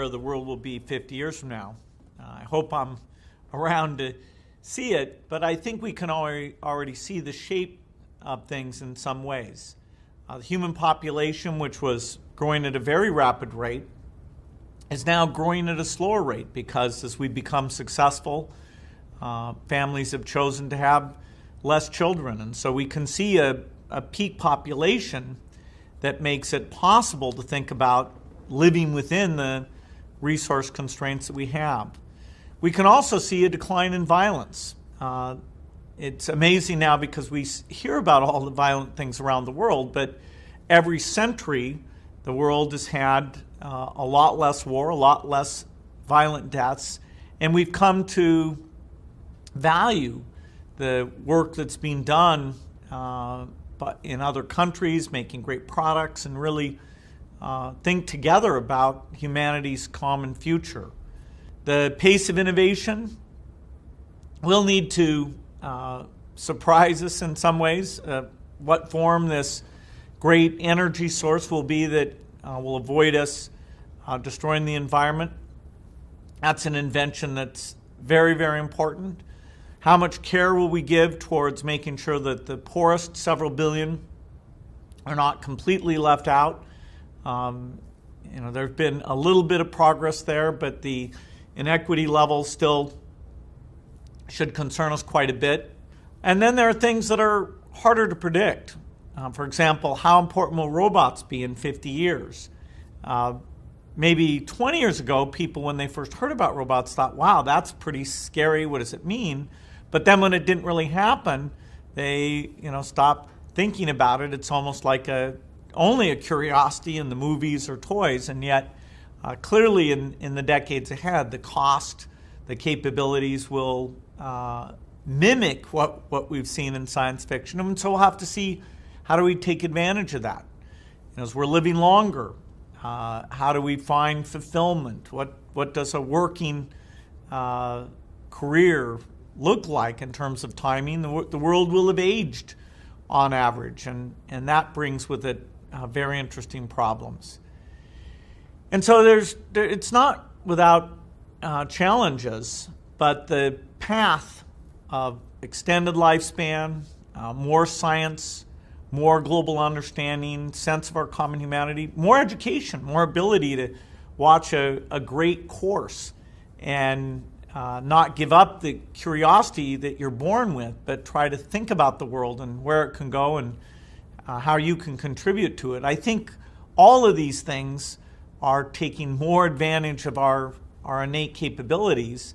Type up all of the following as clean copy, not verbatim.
where the world will be 50 years from now. I hope I'm around to see it, but I think we can already see the shape of things in some ways. The human population, which was growing at a very rapid rate, is now growing at a slower rate because as we become successful, families have chosen to have less children. And so we can see a peak population that makes it possible to think about living within the resource constraints that we have. We can also see a decline in violence. It's amazing now because we hear about all the violent things around the world, but every century the world has had a lot less war, a lot less violent deaths, and we've come to value the work that's being done but in other countries, making great products, and really think together about humanity's common future. The pace of innovation will need to surprise us in some ways. What form this great energy source will be that will avoid us destroying the environment. That's an invention that's very, very important. How much care will we give towards making sure that the poorest several billion are not completely left out? There's been a little bit of progress there, but the inequity level still should concern us quite a bit. And then there are things that are harder to predict. For example, how important will robots be in 50 years? Maybe 20 years ago, people, when they first heard about robots, thought, wow, that's pretty scary. What does it mean? But then when it didn't really happen, they stopped thinking about it. It's almost like only a curiosity in the movies or toys. And yet, clearly in the decades ahead, the cost, the capabilities will mimic what we've seen in science fiction. And so we'll have to see, how do we take advantage of that? As we're living longer, how do we find fulfillment? What does a working career look like in terms of timing? The world will have aged on average, and that brings with it very interesting problems. And so it's not without challenges, but the path of extended lifespan, more science, more global understanding, sense of our common humanity, more education, more ability to watch a great course and not give up the curiosity that you're born with, but try to think about the world and where it can go and how you can contribute to it. I think all of these things are taking more advantage of our innate capabilities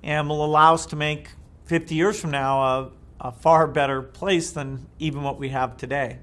and will allow us to make 50 years from now a far better place than even what we have today.